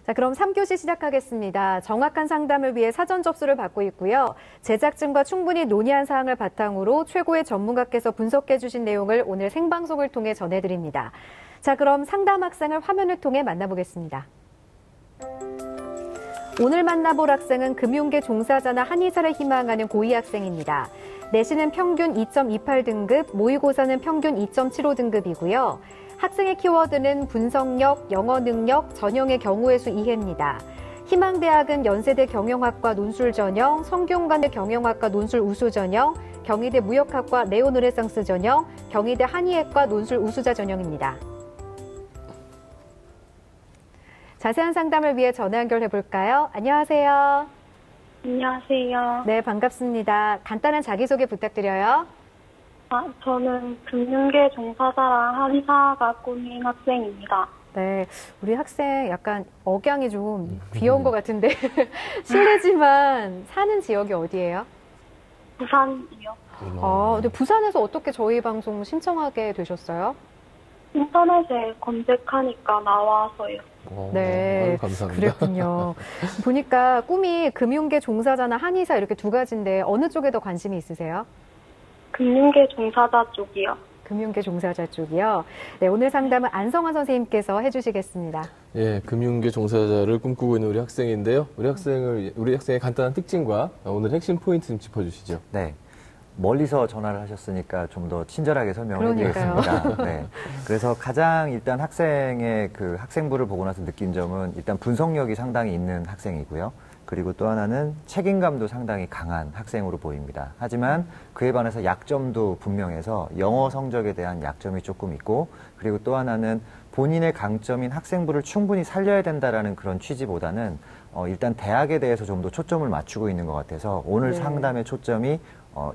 자, 그럼 3교시 시작하겠습니다. 정확한 상담을 위해 사전 접수를 받고 있고요. 제작진과 충분히 논의한 사항을 바탕으로 최고의 전문가께서 분석해 주신 내용을 오늘 생방송을 통해 전해드립니다. 자, 그럼 상담 학생을 화면을 통해 만나보겠습니다. 오늘 만나볼 학생은 금융계 종사자나 한의사를 희망하는 고2 학생입니다. 내신은 평균 2.28등급, 모의고사는 평균 2.75등급이고요. 학생의 키워드는 분석력, 영어 능력, 전형의 경우의 수 이해입니다. 희망대학은 연세대 경영학과 논술 전형, 성균관대 경영학과 논술 우수 전형, 경희대 무역학과 네오르네상스 전형, 경희대 한의학과 논술 우수자 전형입니다. 자세한 상담을 위해 전화 연결해 볼까요? 안녕하세요. 안녕하세요. 네, 반갑습니다. 간단한 자기소개 부탁드려요. 저는 금융계 종사자랑 한의사가 꿈인 학생입니다. 네, 우리 학생 약간 억양이 좀 귀여운 것 같은데 실례지만 사는 지역이 어디예요? 부산이요. 근데 부산에서 어떻게 저희 방송 신청하게 되셨어요? 인터넷에 검색하니까 나와서요. 네, 감사합니다. 그랬군요. 보니까 꿈이 금융계 종사자나 한의사 이렇게 두 가지인데 어느 쪽에 더 관심이 있으세요? 금융계 종사자 쪽이요. 금융계 종사자 쪽이요. 네, 오늘 상담은 안성환 선생님께서 해주시겠습니다. 예, 금융계 종사자를 꿈꾸고 있는 우리 학생인데요. 우리 학생의 간단한 특징과 오늘 핵심 포인트 좀 짚어주시죠. 네. 멀리서 전화를 하셨으니까 좀 더 친절하게 설명을 해드리겠습니다. 네. 그래서 가장 일단 학생의 그 학생부를 보고 나서 느낀 점은 일단 분석력이 상당히 있는 학생이고요. 그리고 또 하나는 책임감도 상당히 강한 학생으로 보입니다. 하지만 그에 반해서 약점도 분명해서 영어 성적에 대한 약점이 조금 있고, 그리고 또 하나는 본인의 강점인 학생부를 충분히 살려야 된다라는 그런 취지보다는 일단 대학에 대해서 좀 더 초점을 맞추고 있는 것 같아서 오늘 상담의 초점이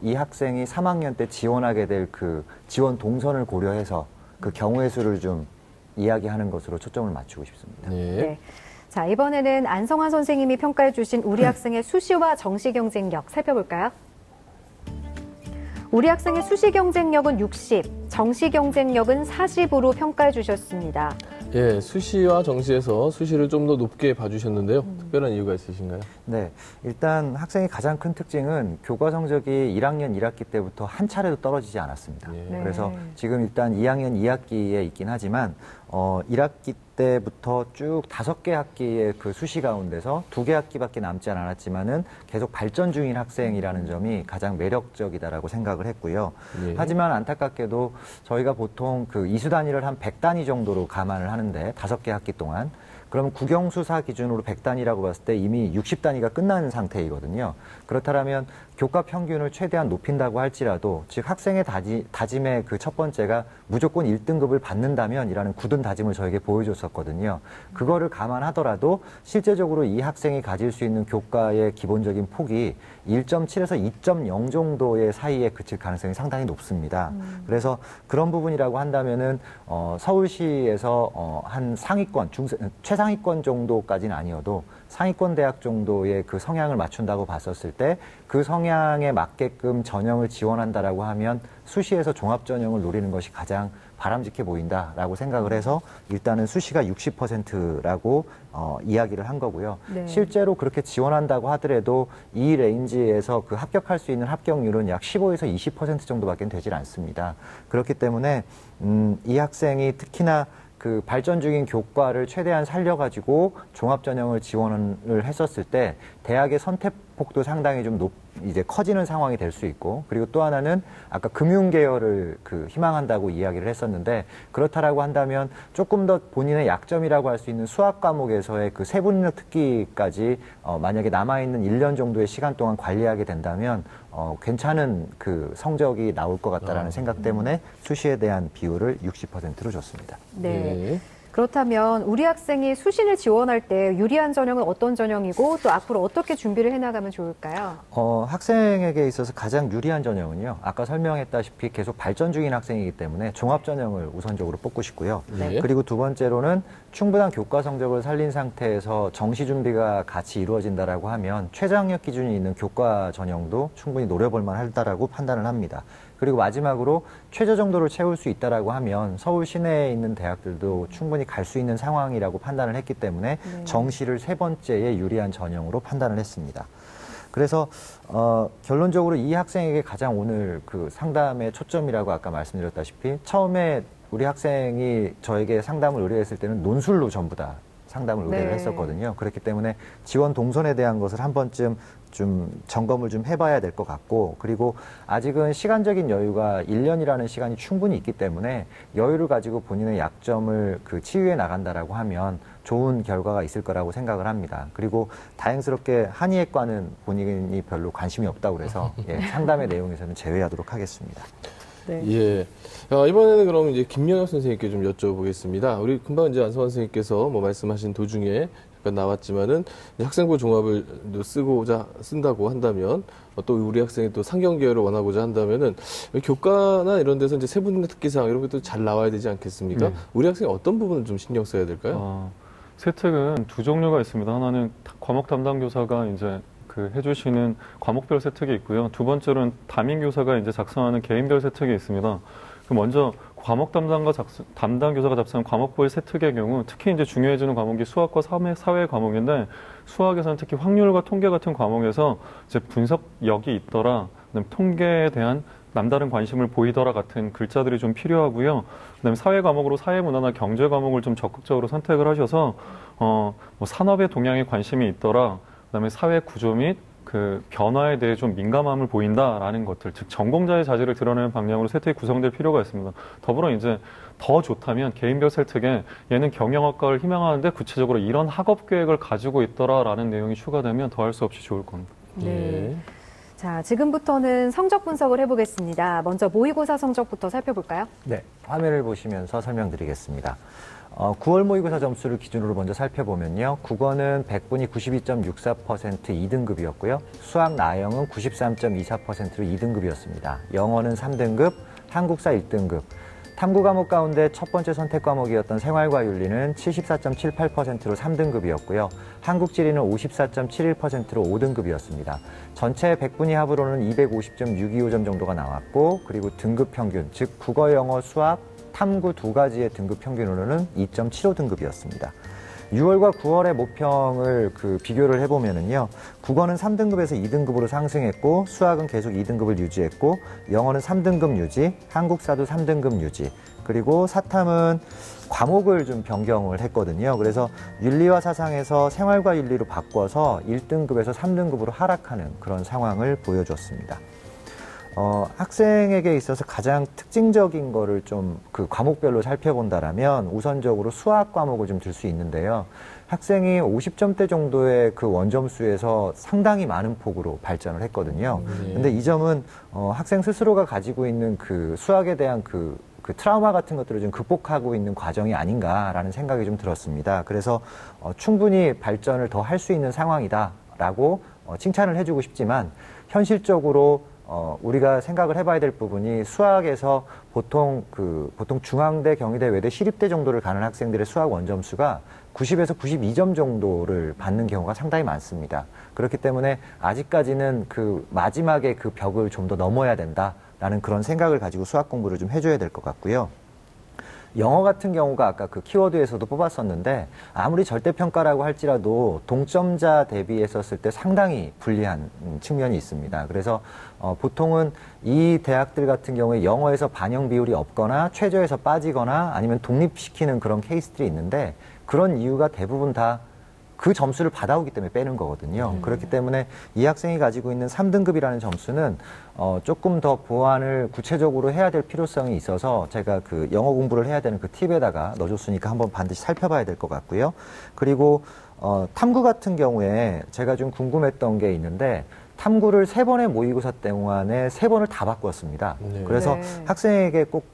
이 학생이 3학년 때 지원하게 될 그 지원 동선을 고려해서 그 경우의 수를 좀 이야기하는 것으로 초점을 맞추고 싶습니다. 네. 자, 이번에는 안성환 선생님이 평가해 주신 우리 학생의 수시와 정시 경쟁력 살펴볼까요? 우리 학생의 수시 경쟁력은 60, 정시 경쟁력은 40으로 평가해 주셨습니다. 예, 수시와 정시에서 수시를 좀 더 높게 봐주셨는데요. 특별한 이유가 있으신가요? 네, 일단 학생의 가장 큰 특징은 교과 성적이 1학년 1학기 때부터 한 차례도 떨어지지 않았습니다. 예. 그래서 지금 일단 2학년 2학기에 있긴 하지만 1학기 때부터 쭉 5개 학기의 그 수시 가운데서 2개 학기밖에 남지 않았지만은 계속 발전 중인 학생이라는 점이 가장 매력적이다라고 생각을 했고요. 예. 하지만 안타깝게도 저희가 보통 그 이수 단위를 한 100단위 정도로 감안을 하는데 5개 학기 동안 그러면 국영수사 기준으로 100단위라고 봤을 때 이미 60단위가 끝난 상태이거든요. 그렇다면 교과 평균을 최대한 높인다고 할지라도 즉 학생의 다짐의 그 첫 번째가 무조건 1등급을 받는다면이라는 굳은 다짐을 저에게 보여줬었거든요. 그거를 감안하더라도 실제적으로 이 학생이 가질 수 있는 교과의 기본적인 폭이 1.7에서 2.0 정도의 사이에 그칠 가능성이 상당히 높습니다. 그래서 그런 부분이라고 한다면은 서울시에서 한 상위권, 최상위권 정도까지는 아니어도 상위권 대학 정도의 그 성향을 맞춘다고 봤었을 때 그 성향에 맞게끔 전형을 지원한다라고 하면 수시에서 종합 전형을 노리는 것이 가장 바람직해 보인다라고 생각을 해서 일단은 수시가 60%라고 이야기를 한 거고요. 네. 실제로 실제로 그렇게 지원한다고 하더라도 이 레인지에서 그 합격할 수 있는 합격률은 약 15에서 20% 정도밖에 되질 않습니다. 그렇기 때문에 이 학생이 특히나 그 발전 중인 교과를 최대한 살려가지고 종합전형을 지원을 했었을 때 대학의 선택폭도 상당히 좀 이제 커지는 상황이 될 수 있고, 그리고 또 하나는 아까 금융계열을 그 희망한다고 이야기를 했었는데 그렇다라고 한다면 조금 더 본인의 약점이라고 할 수 있는 수학 과목에서의 그 세분력 특기까지 만약에 남아있는 1년 정도의 시간 동안 관리하게 된다면 괜찮은 그 성적이 나올 것 같다라는 생각 때문에 수시에 대한 비율을 60%로 줬습니다. 네. 예. 그렇다면 우리 학생이 수시를 지원할 때 유리한 전형은 어떤 전형이고 또 앞으로 어떻게 준비를 해나가면 좋을까요? 학생에게 있어서 가장 유리한 전형은요. 아까 설명했다시피 계속 발전 중인 학생이기 때문에 종합 전형을 우선적으로 뽑고 싶고요. 네. 그리고 두 번째로는 충분한 교과 성적을 살린 상태에서 정시 준비가 같이 이루어진다라고 하면 최저학력 기준이 있는 교과 전형도 충분히 노려볼 만하다라고 판단을 합니다. 그리고 마지막으로 최저 정도를 채울 수 있다라고 하면 서울 시내에 있는 대학들도 충분히 갈 수 있는 상황이라고 판단을 했기 때문에 정시를 세 번째에 유리한 전형으로 판단을 했습니다. 그래서 결론적으로 이 학생에게 가장 오늘 그 상담의 초점이라고 아까 말씀드렸다시피 처음에 우리 학생이 저에게 상담을 의뢰했을 때는 논술로 전부 다 상담을 의뢰를 했었거든요. 그렇기 때문에 지원 동선에 대한 것을 한 번쯤 좀 점검을 좀 해봐야 될 것 같고, 그리고 아직은 시간적인 여유가 1년이라는 시간이 충분히 있기 때문에 여유를 가지고 본인의 약점을 그 치유해 나간다라고 하면 좋은 결과가 있을 거라고 생각을 합니다. 그리고 다행스럽게 한의학과는 본인이 별로 관심이 없다고 그래서 상담의 내용에서는 제외하도록 하겠습니다. 네. 예. 이번에는 그럼 이제 김명혁 선생님께 좀 여쭤보겠습니다. 우리 금방 이제 안성환 선생님께서 뭐 말씀하신 도중에 잠깐 나왔지만은 학생부 종합을 쓴다고 한다면 또 우리 학생이 또 상경계열을 원하고자 한다면은 교과나 이런 데서 이제 세분과 특기사항 이런 것도 잘 나와야 되지 않겠습니까? 네. 우리 학생이 어떤 부분을 좀 신경 써야 될까요? 세특은 두 종류가 있습니다. 하나는 과목 담당 교사가 이제 해주시는 과목별 세특이 있고요. 두 번째로는 담임 교사가 이제 작성하는 개인별 세특이 있습니다. 먼저 과목 담당 교사가 작성한 과목별 세특의 경우 특히 이제 중요해지는 과목이 수학과 사회 과목인데 수학에서는 특히 확률과 통계 같은 과목에서 이제 분석력이 있더라, 그다음에 통계에 대한 남다른 관심을 보이더라 같은 글자들이 좀 필요하고요. 그다음에 사회 과목으로 사회문화나 경제 과목을 좀 적극적으로 선택을 하셔서 뭐 산업의 동향에 관심이 있더라, 그다음에 사회 구조 및 그 변화에 대해 좀 민감함을 보인다라는 것들, 즉 전공자의 자질을 드러내는 방향으로 세특이 구성될 필요가 있습니다. 더불어 이제 더 좋다면 개인별 세특에 얘는 경영학과를 희망하는데 구체적으로 이런 학업 계획을 가지고 있더라라는 내용이 추가되면 더할 수 없이 좋을 겁니다. 네. 자, 지금부터는 성적 분석을 해보겠습니다. 먼저 모의고사 성적부터 살펴볼까요? 네, 화면을 보시면서 설명드리겠습니다. 9월 모의고사 점수를 기준으로 먼저 살펴보면요. 국어는 100분이 92.64% 2등급이었고요. 수학 나영은 93.24%로 2등급이었습니다. 영어는 3등급, 한국사 1등급. 탐구 과목 가운데 첫 번째 선택 과목이었던 생활과 윤리는 74.78%로 3등급이었고요. 한국지리는 54.71%로 5등급이었습니다. 전체 100분위 합으로는 250.625점 정도가 나왔고, 그리고 등급 평균, 즉 국어, 영어, 수학, 탐구 두 가지의 등급 평균으로는 2.75등급이었습니다. 6월과 9월의 모평을 비교를 해보면은요, 국어는 3등급에서 2등급으로 상승했고, 수학은 계속 2등급을 유지했고, 영어는 3등급 유지, 한국사도 3등급 유지, 그리고 사탐은 과목을 좀 변경을 했거든요. 그래서 윤리와 사상에서 생활과 윤리로 바꿔서 1등급에서 3등급으로 하락하는 그런 상황을 보여줬습니다. 학생에게 있어서 가장 특징적인 거를 좀 과목별로 살펴본다라면 우선적으로 수학 과목을 좀 들 수 있는데요. 학생이 50점대 정도의 그 원점수에서 상당히 많은 폭으로 발전을 했거든요. 근데 이 점은 학생 스스로가 가지고 있는 그 수학에 대한 그 트라우마 같은 것들을 좀 극복하고 있는 과정이 아닌가라는 생각이 좀 들었습니다. 그래서 충분히 발전을 더 할 수 있는 상황이다라고 칭찬을 해주고 싶지만 현실적으로 우리가 생각을 해봐야 될 부분이 수학에서 보통 중앙대, 경희대, 외대, 시립대 정도를 가는 학생들의 수학 원점수가 90에서 92점 정도를 받는 경우가 상당히 많습니다. 그렇기 때문에 아직까지는 마지막에 그 벽을 좀 더 넘어야 된다라는 그런 생각을 가지고 수학 공부를 좀 해줘야 될 것 같고요. 영어 같은 경우가 아까 키워드에서도 뽑았었는데 아무리 절대평가라고 할지라도 동점자 대비했었을 때 상당히 불리한 측면이 있습니다. 그래서 보통은 이 대학들 같은 경우에 영어에서 반영 비율이 없거나 최저에서 빠지거나 아니면 독립시키는 그런 케이스들이 있는데 그런 이유가 대부분 다 그 점수를 받아오기 때문에 빼는 거거든요. 그렇기 때문에 이 학생이 가지고 있는 3등급이라는 점수는 조금 더 보완을 구체적으로 해야 될 필요성이 있어서 제가 영어 공부를 해야 되는 팁에다가 넣어줬으니까 한번 반드시 살펴봐야 될 것 같고요. 그리고 탐구 같은 경우에 제가 좀 궁금했던 게 있는데 탐구를 3번의 모의고사 동안에 3번을 다 바꿨습니다. 그래서 학생에게 꼭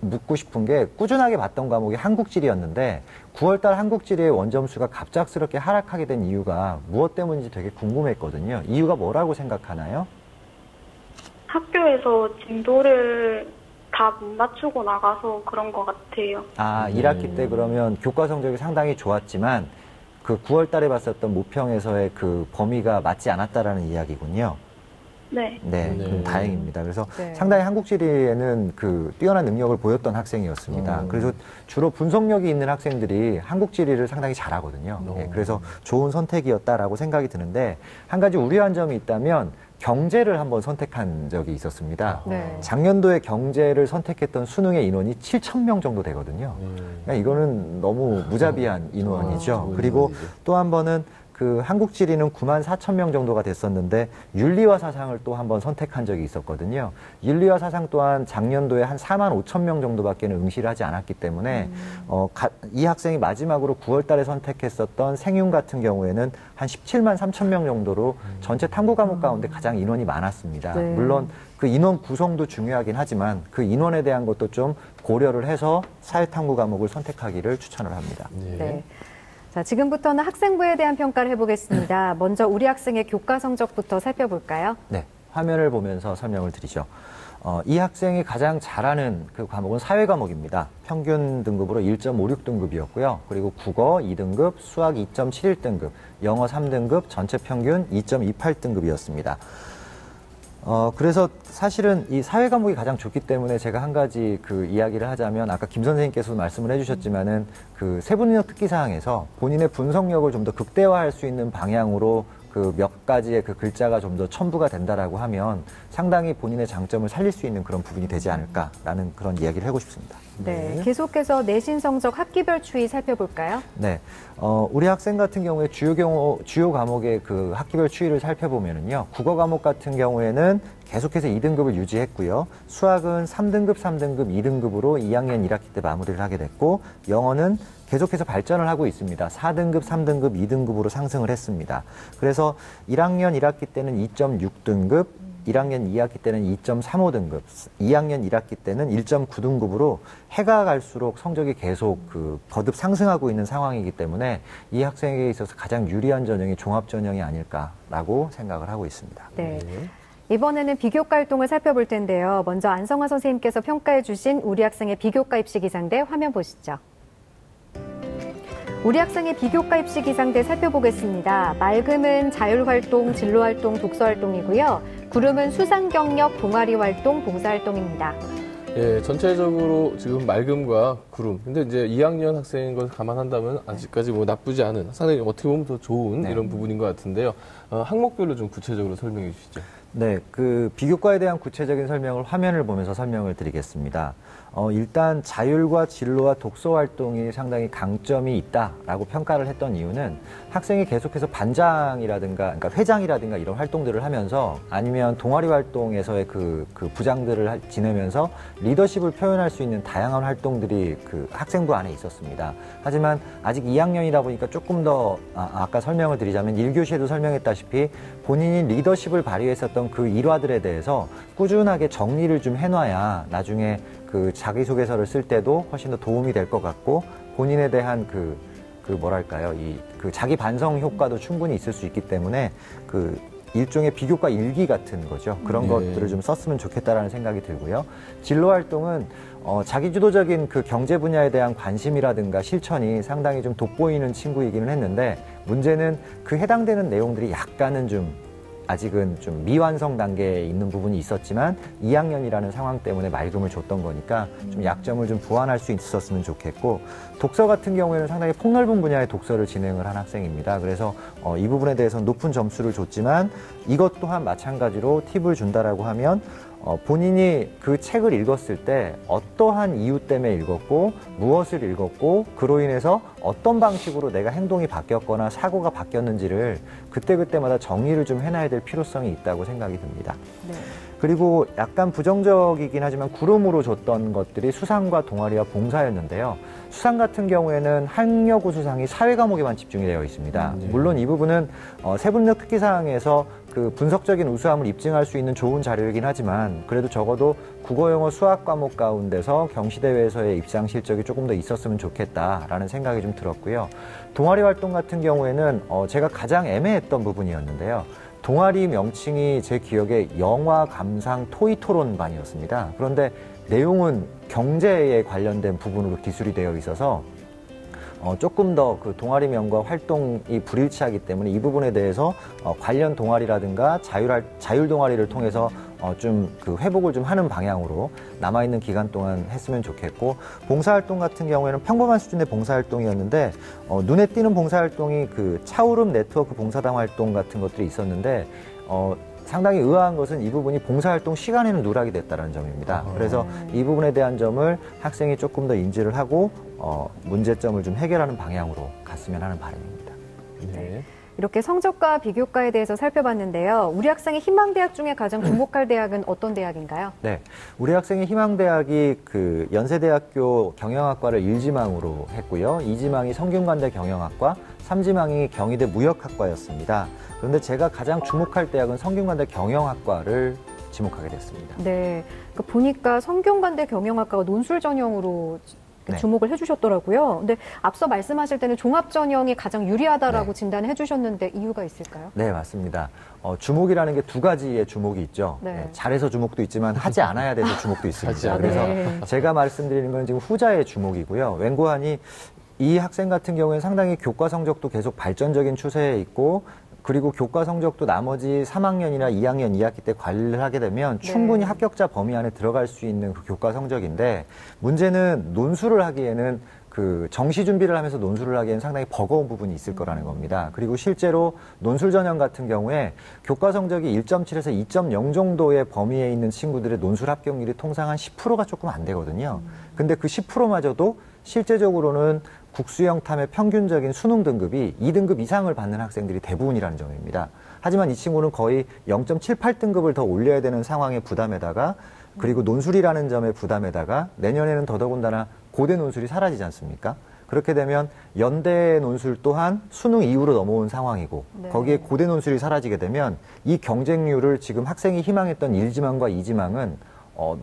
묻고 싶은 게 꾸준하게 봤던 과목이 한국지리였는데 9월달 한국지리의 원점수가 갑작스럽게 하락하게 된 이유가 무엇 때문인지 되게 궁금했거든요. 이유가 뭐라고 생각하나요? 학교에서 진도를 다 못 맞추고 나가서 그런 것 같아요. 1학기 때 그러면 교과 성적이 상당히 좋았지만 9월 달에 봤었던 모평에서의 범위가 맞지 않았다라는 이야기군요. 네. 네, 네. 그럼 다행입니다. 그래서 네. 상당히 한국지리에는 그 뛰어난 능력을 보였던 학생이었습니다. 그래서 주로 분석력이 있는 학생들이 한국지리를 상당히 잘하거든요. 네, 그래서 좋은 선택이었다라고 생각이 드는데 한 가지 우려한 점이 있다면 경제를 한번 선택한 적이 있었습니다. 네. 작년도에 경제를 선택했던 수능의 인원이 7,000명 정도 되거든요. 그러니까 이거는 너무 무자비한 인원이죠. 그리고 또 한 번은 그 한국지리는 94,000명 정도가 됐었는데 윤리와 사상을 또 한번 선택한 적이 있었거든요. 윤리와 사상 또한 작년도에 한 45,000명 정도밖에 응시를 하지 않았기 때문에 이 학생이 마지막으로 9월 달에 선택했었던 생윤 같은 경우에는 한 17만 3천 명 정도로 전체 탐구 과목 가운데 가장 인원이 많았습니다. 네. 물론 그 인원 구성도 중요하긴 하지만 그 인원에 대한 것도 좀 고려를 해서 사회탐구 과목을 선택하기를 추천을 합니다. 네. 자, 지금부터는 학생부에 대한 평가를 해보겠습니다. 먼저 우리 학생의 교과 성적부터 살펴볼까요? 네, 화면을 보면서 설명을 드리죠. 이 학생이 가장 잘하는 그 과목은 사회 과목입니다. 평균 등급으로 1.56등급이었고요. 그리고 국어 2등급, 수학 2.71등급, 영어 3등급, 전체 평균 2.28등급이었습니다. 그래서 사실은 이 사회 과목이 가장 좋기 때문에 제가 한 가지 그 이야기를 하자면 아까 김 선생님께서도 말씀을 해주셨지만은 그 세부능력 특기사항에서 본인의 분석력을 좀 더 극대화할 수 있는 방향으로 그 몇 가지의 그 글자가 좀 더 첨부가 된다라고 하면 상당히 본인의 장점을 살릴 수 있는 그런 부분이 되지 않을까라는 그런 이야기를 하고 싶습니다. 네. 계속해서 내신 성적 학기별 추이 살펴볼까요? 네. 우리 학생 같은 경우에 주요 과목의 그 학기별 추이를 살펴보면은요. 국어 과목 같은 경우에는 계속해서 2등급을 유지했고요. 수학은 3등급, 2등급으로 2학년 1학기 때 마무리를 하게 됐고, 영어는 계속해서 발전을 하고 있습니다. 4등급, 3등급, 2등급으로 상승을 했습니다. 그래서 1학년 1학기 때는 2.6등급, 1학년 2학기 때는 2.35등급, 2학년 1학기 때는 1.9등급으로 해가 갈수록 성적이 계속 그 거듭 상승하고 있는 상황이기 때문에 이 학생에게 있어서 가장 유리한 전형이 종합 전형이 아닐까라고 생각을 하고 있습니다. 네. 이번에는 비교과 활동을 살펴볼 텐데요. 먼저 안성화 선생님께서 평가해 주신 우리 학생의 비교과 입시 기상대 화면 보시죠. 우리 학생의 비교과 입시 기상대 살펴보겠습니다. 맑음은 자율활동, 진로활동, 독서활동이고요. 구름은 수상경력, 동아리활동, 봉사활동입니다. 예, 전체적으로 지금 맑음과 구름. 근데 이제 2학년 학생인 걸 감안한다면 아직까지 뭐 나쁘지 않은, 상당히 어떻게 보면 더 좋은 이런 부분인 것 같은데요. 항목별로 좀 구체적으로 설명해 주시죠. 네, 그 비교과에 대한 구체적인 설명을 화면을 보면서 설명을 드리겠습니다. 일단 자율과 진로와 독서 활동이 상당히 강점이 있다라고 평가를 했던 이유는 학생이 계속해서 반장이라든가, 그러니까 회장이라든가 이런 활동들을 하면서 아니면 동아리 활동에서의 그 부장들을 지내면서 리더십을 표현할 수 있는 다양한 활동들이 그 학생부 안에 있었습니다. 하지만 아직 2학년이다 보니까 조금 더 아까 설명을 드리자면 1교시에도 설명했다시피 본인이 리더십을 발휘했었던 그 일화들에 대해서 꾸준하게 정리를 좀 해놔야 나중에 그 자기소개서를 쓸 때도 훨씬 더 도움이 될 것 같고 본인에 대한 뭐랄까요, 그 자기 반성 효과도 충분히 있을 수 있기 때문에 그 일종의 비교과 일기 같은 거죠. 그런 것들을 좀 썼으면 좋겠다라는 생각이 들고요. 진로 활동은 자기주도적인 그 경제 분야에 대한 관심이라든가 실천이 상당히 좀 돋보이는 친구이기는 했는데 문제는 그 해당되는 내용들이 약간은 좀 아직은 좀 미완성 단계에 있는 부분이 있었지만 2학년이라는 상황 때문에 맑음을 줬던 거니까 좀 약점을 좀 보완할 수 있었으면 좋겠고 독서 같은 경우에는 상당히 폭넓은 분야의 독서를 진행을 한 학생입니다. 그래서 이 부분에 대해서는 높은 점수를 줬지만 이것 또한 마찬가지로 팁을 준다라고 하면 본인이 그 책을 읽었을 때 어떠한 이유 때문에 읽었고 무엇을 읽었고 그로 인해서 어떤 방식으로 내가 행동이 바뀌었거나 사고가 바뀌었는지를 그때그때마다 정리를 좀 해놔야 될 필요성이 있다고 생각이 듭니다. 네. 그리고 약간 부정적이긴 하지만 구름으로 줬던 것들이 수상과 동아리와 봉사였는데요. 수상 같은 경우에는 학력고 수상이 사회 과목에만 집중이 되어 있습니다. 물론 이 부분은 세부능력 특기사항에서 그 분석적인 우수함을 입증할 수 있는 좋은 자료이긴 하지만 그래도 적어도 국어, 영어, 수학 과목 가운데서 경시대회에서의 입상 실적이 조금 더 있었으면 좋겠다라는 생각이 좀 들었고요. 동아리 활동 같은 경우에는 제가 가장 애매했던 부분이었는데요. 동아리 명칭이 제 기억에 영화, 감상, 토의 토론반이었습니다. 그런데 내용은 경제에 관련된 부분으로 기술이 되어 있어서 조금 더 그 동아리명과 활동이 불일치하기 때문에 이 부분에 대해서 관련 동아리라든가 자율 동아리를 통해서 좀 그 회복을 좀 하는 방향으로 남아있는 기간 동안 했으면 좋겠고, 봉사활동 같은 경우에는 평범한 수준의 봉사활동이었는데 눈에 띄는 봉사활동이 그 차오름 네트워크 봉사당 활동 같은 것들이 있었는데 상당히 의아한 것은 이 부분이 봉사활동 시간에는 누락이 됐다는 점입니다. 그래서 이 부분에 대한 점을 학생이 조금 더 인지를 하고 문제점을 좀 해결하는 방향으로 갔으면 하는 바람입니다. 네. 이렇게 성적과 비교과에 대해서 살펴봤는데요. 우리 학생의 희망대학 중에 가장 주목할 대학은 어떤 대학인가요? 네, 우리 학생의 희망대학이 그 연세대학교 경영학과를 1지망으로 했고요. 2지망이 성균관대 경영학과, 3지망이 경희대 무역학과였습니다. 그런데 제가 가장 주목할 대학은 성균관대 경영학과를 지목하게 됐습니다. 네, 보니까 성균관대 경영학과가 논술 전형으로 네. 주목을 해주셨더라고요. 근데 앞서 말씀하실 때는 종합 전형이 가장 유리하다라고 네. 진단을 해주셨는데 이유가 있을까요? 네, 맞습니다. 주목이라는 게 두 가지의 주목이 있죠. 네. 네, 잘해서 주목도 있지만 하지 않아야 돼서 주목도 하지 있습니다. 않아야 그래서 네. 제가 말씀드리는 건 지금 후자의 주목이고요. 웬고하니 이 학생 같은 경우에는 상당히 교과 성적도 계속 발전적인 추세에 있고, 그리고 교과 성적도 나머지 3학년이나 2학년 2학기 때 관리를 하게 되면 충분히 합격자 범위 안에 들어갈 수 있는 그 교과 성적인데, 문제는 논술을 하기에는 그 정시 준비를 하면서 논술을 하기에는 상당히 버거운 부분이 있을 거라는 겁니다. 그리고 실제로 논술 전형 같은 경우에 교과 성적이 1.7에서 2.0 정도의 범위에 있는 친구들의 논술 합격률이 통상 한 10%가 조금 안 되거든요. 근데 그 10%마저도 실제적으로는 국수형 탐의 평균적인 수능 등급이 2등급 이상을 받는 학생들이 대부분이라는 점입니다. 하지만 이 친구는 거의 0.78등급을 더 올려야 되는 상황의 부담에다가, 그리고 논술이라는 점의 부담에다가 내년에는 더더군다나 고대 논술이 사라지지 않습니까? 그렇게 되면 연대 논술 또한 수능 이후로 넘어온 상황이고, 네. 거기에 고대 논술이 사라지게 되면 이 경쟁률을 지금 학생이 희망했던 1지망과 2지망은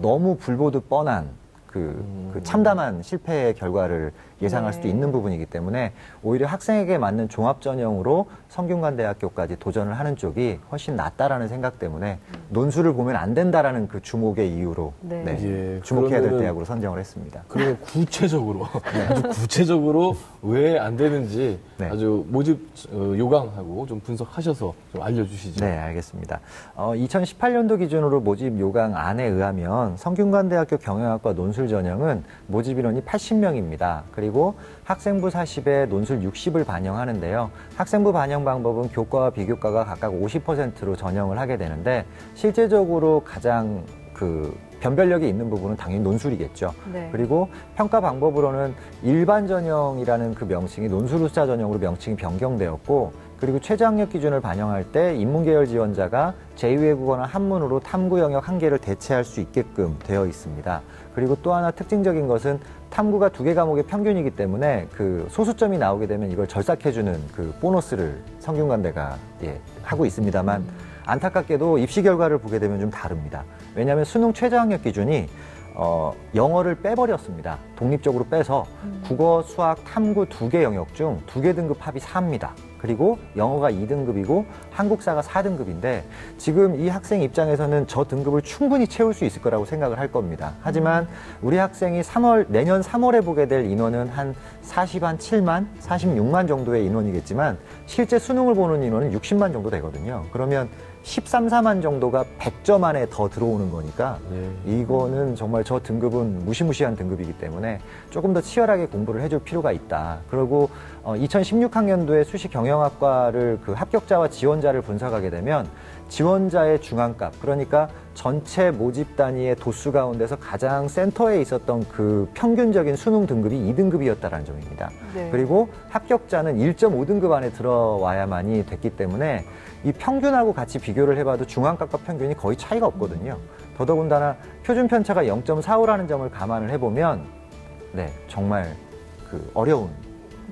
너무 불보듯 뻔한 그 참담한 실패의 결과를 예상할 수도 있는 부분이기 때문에 오히려 학생에게 맞는 종합 전형으로 성균관대학교까지 도전을 하는 쪽이 훨씬 낫다라는 생각 때문에 논술을 보면 안 된다라는 그 주목의 이유로 네. 예, 주목해야 될 그러면은- 대학으로 선정을 했습니다. 그러면 구체적으로 아주 구체적으로 왜 안 되는지 네. 아주 모집 요강하고 좀 분석하셔서 좀 알려주시죠. 네, 알겠습니다. 2018년도 기준으로 모집 요강 안에 의하면 성균관대학교 경영학과 논술 전형은 모집 인원이 80명입니다. 그리고 학생부 40에 논술 60을 반영하는데요. 학생부 반영 방법은 교과와 비교과가 각각 50%로 전형을 하게 되는데, 실제적으로 가장 그 변별력이 있는 부분은 당연히 논술이겠죠. 네. 그리고 평가 방법으로는 일반 전형이라는 그 명칭이 논술후자 전형으로 명칭이 변경되었고, 그리고 최저학력 기준을 반영할 때 인문계열 지원자가 제2외국어나 한문으로 탐구 영역 1개를 대체할 수 있게끔 되어 있습니다. 그리고 또 하나 특징적인 것은 탐구가 2개 과목의 평균이기 때문에 그 소수점이 나오게 되면 이걸 절삭해주는 그 보너스를 성균관대가 하고 있습니다만, 안타깝게도 입시 결과를 보게 되면 좀 다릅니다. 왜냐하면 수능 최저학력 기준이 영어를 빼버렸습니다. 독립적으로 빼서 국어, 수학, 탐구 2개 영역 중 2개 등급 합이 4입니다. 그리고 영어가 2등급이고 한국사가 4등급인데 지금 이 학생 입장에서는 저 등급을 충분히 채울 수 있을 거라고 생각을 할 겁니다. 하지만 우리 학생이 내년 3월에 보게 될 인원은 한 47만, 46만 정도의 인원이겠지만 실제 수능을 보는 인원은 60만 정도 되거든요. 그러면 13, 4만 정도가 100점 안에 더 들어오는 거니까 이거는 정말 저 등급은 무시무시한 등급이기 때문에 조금 더 치열하게 공부를 해줄 필요가 있다. 그리고 2016학년도에 수시 경영학과를 그 합격자와 지원자를 분석하게 되면 지원자의 중앙값, 그러니까 전체 모집 단위의 도수 가운데서 가장 센터에 있었던 그 평균적인 수능 등급이 2등급이었다는 점입니다. 네. 그리고 합격자는 1.5등급 안에 들어와야만이 됐기 때문에 이 평균하고 같이 비교를 해봐도 중앙값과 평균이 거의 차이가 없거든요. 더더군다나 표준 편차가 0.45라는 점을 감안을 해보면 정말 그 어려운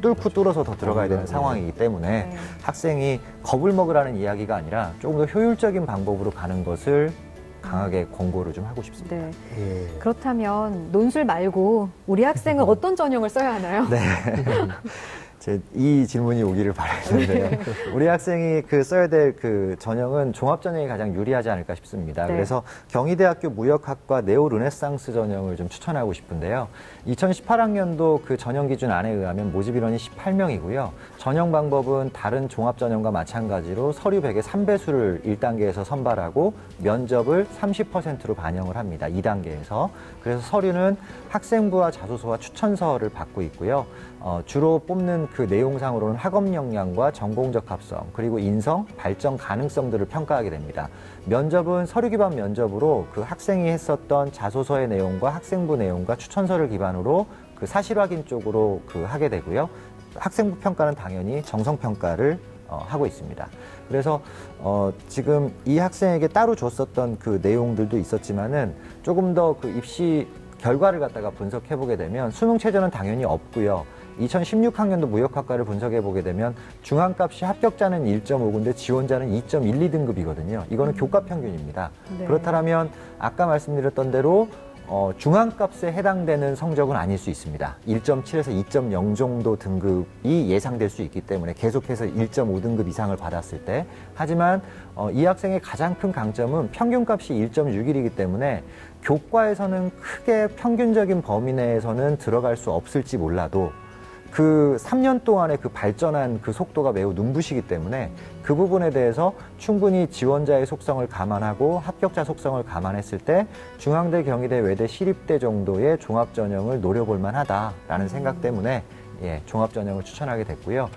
뚫고 더 들어가야 되는 상황이기 때문에 학생이 겁을 먹으라는 이야기가 아니라 조금 더 효율적인 방법으로 가는 것을 강하게 권고를 좀 하고 싶습니다. 네. 그렇다면 논술 말고 우리 학생은 어떤 전형을 써야 하나요? 네. 이 질문이 오기를 바랬는데요. 우리 학생이 써야 될 전형은 종합전형이 가장 유리하지 않을까 싶습니다. 네. 그래서 경희대학교 무역학과 네오 르네상스 전형을 좀 추천하고 싶은데요. 2018학년도 그 전형 기준 안에 의하면 모집 인원이 18명이고요. 전형 방법은 다른 종합전형과 마찬가지로 서류 100의 3배수를 1단계에서 선발하고 면접을 30%로 반영을 합니다. 2단계에서. 그래서 서류는 학생부와 자소서와 추천서를 받고 있고요. 주로 뽑는 그 내용상으로는 학업 역량과 전공적 합성, 그리고 인성, 발전 가능성들을 평가하게 됩니다. 면접은 서류 기반 면접으로 그 학생이 했었던 자소서의 내용과 학생부 내용과 추천서를 기반으로 그 사실 확인 쪽으로 하게 되고요. 학생부 평가는 당연히 정성 평가를 하고 있습니다. 그래서 지금 이 학생에게 따로 줬었던 그 내용들도 있었지만은 조금 더 그 입시 결과를 갖다가 분석해 보게 되면 수능 최저는 당연히 없고요. 2016학년도 무역학과를 분석해 보게 되면 중앙값이 합격자는 1.5근데 지원자는 2.12등급이거든요. 이거는 교과 평균입니다. 네. 그렇다면 아까 말씀드렸던 대로 중앙값에 해당되는 성적은 아닐 수 있습니다. 1.7에서 2.0 정도 등급이 예상될 수 있기 때문에 계속해서 1.5등급 이상을 받았을 때. 하지만 이 학생의 가장 큰 강점은 평균값이 1.61이기 때문에 교과에서는 크게 평균적인 범위 내에서는 들어갈 수 없을지 몰라도 그 3년 동안의 그 발전한 그 속도가 매우 눈부시기 때문에 그 부분에 대해서 충분히 지원자의 속성을 감안하고 합격자 속성을 감안했을 때 중앙대, 경희대, 외대, 시립대 정도의 종합전형을 노려볼 만하다라는 생각 때문에 종합전형을 추천하게 됐고요.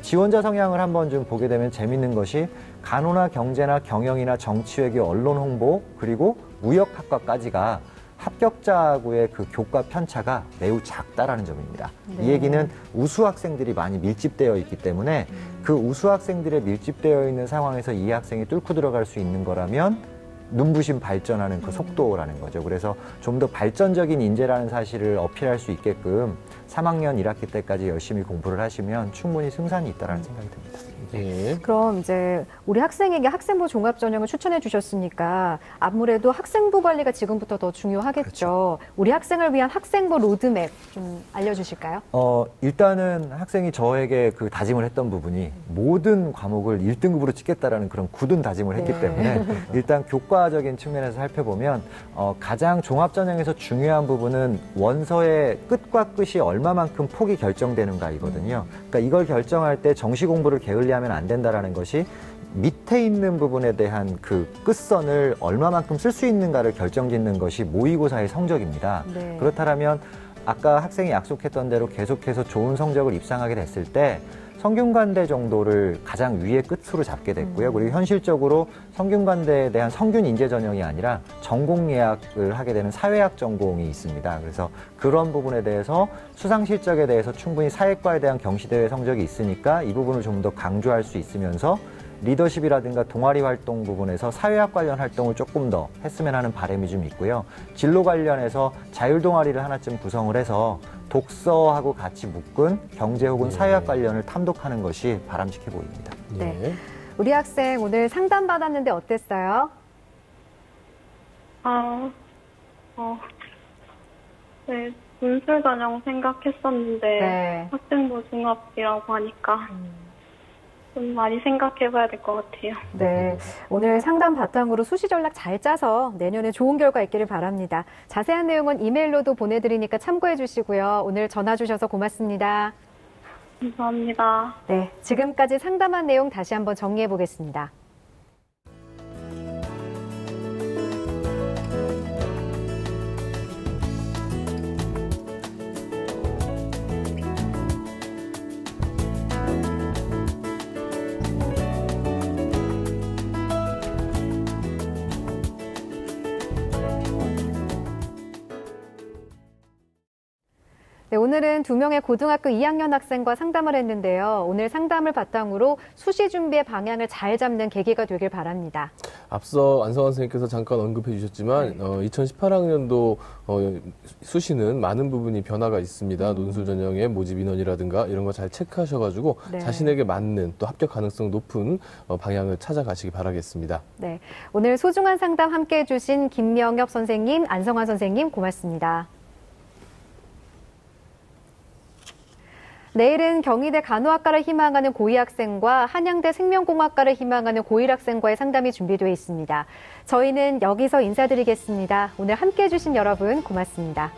지원자 성향을 한번 좀 보게 되면 재밌는 것이 간호나 경제나 경영이나 정치외교, 언론 홍보, 그리고 무역학과까지가 합격자하고의 그 교과 편차가 매우 작다라는 점입니다. 네. 이 얘기는 우수 학생들이 많이 밀집되어 있기 때문에 그 우수 학생들의 밀집되어 있는 상황에서 이 학생이 뚫고 들어갈 수 있는 거라면 눈부신 발전하는 그 속도라는 거죠. 그래서 좀 더 발전적인 인재라는 사실을 어필할 수 있게끔 3학년 1학기 때까지 열심히 공부를 하시면 충분히 승산이 있다는 생각이 듭니다. 네. 그럼 이제 우리 학생에게 학생부 종합전형을 추천해 주셨으니까 아무래도 학생부 관리가 지금부터 더 중요하겠죠. 그렇죠. 우리 학생을 위한 학생부 로드맵 좀 알려주실까요? 일단은 학생이 저에게 그 다짐을 했던 부분이 모든 과목을 1등급으로 찍겠다라는 그런 굳은 다짐을 했기 네. 때문에 일단 교과적인 측면에서 살펴보면 가장 종합전형에서 중요한 부분은 원서의 끝과 끝이 얼마만큼 폭이 결정되는가이거든요. 그러니까 이걸 결정할 때 정시 공부를 게을리하면 안 된다라는 것이 밑에 있는 부분에 대한 그 끝선을 얼마만큼 쓸 수 있는가를 결정짓는 것이 모의고사의 성적입니다. 네. 그렇다면 아까 학생이 약속했던 대로 계속해서 좋은 성적을 입상하게 됐을 때 성균관대 정도를 가장 위의 끝으로 잡게 됐고요. 그리고 현실적으로 성균관대에 대한 성균 인재 전형이 아니라 전공 예약을 하게 되는 사회학 전공이 있습니다. 그래서 그런 부분에 대해서 수상 실적에 대해서 충분히 사회과에 대한 경시대회 성적이 있으니까 이 부분을 좀 더 강조할 수 있으면서 리더십이라든가 동아리 활동 부분에서 사회학 관련 활동을 조금 더 했으면 하는 바람이 좀 있고요. 진로 관련해서 자율 동아리를 하나쯤 구성을 해서 독서하고 같이 묶은 경제 혹은 사회학 관련을 탐독하는 것이 바람직해 보입니다. 네. 우리 학생 오늘 상담 받았는데 어땠어요? 네, 문술 전형 생각했었는데 네. 학생부 종합이라고 하니까 좀 많이 생각해봐야 될 것 같아요. 네. 오늘 상담 바탕으로 수시 전략 잘 짜서 내년에 좋은 결과 있기를 바랍니다. 자세한 내용은 이메일로도 보내드리니까 참고해 주시고요. 오늘 전화 주셔서 고맙습니다. 감사합니다. 네. 지금까지 상담한 내용 다시 한번 정리해 보겠습니다. 네, 오늘은 2명의 고등학교 2학년 학생과 상담을 했는데요. 오늘 상담을 바탕으로 수시 준비의 방향을 잘 잡는 계기가 되길 바랍니다. 앞서 안성환 선생님께서 잠깐 언급해 주셨지만 2018학년도 수시는 많은 부분이 변화가 있습니다. 논술 전형의 모집 인원이라든가 이런 거 잘 체크하셔가지고 네. 자신에게 맞는 또 합격 가능성 높은 방향을 찾아가시기 바라겠습니다. 네, 오늘 소중한 상담 함께해 주신 김명엽 선생님, 안성환 선생님 고맙습니다. 내일은 경희대 간호학과를 희망하는 고2 학생과 한양대 생명공학과를 희망하는 고1 학생과의 상담이 준비되어 있습니다. 저희는 여기서 인사드리겠습니다. 오늘 함께해 주신 여러분 고맙습니다.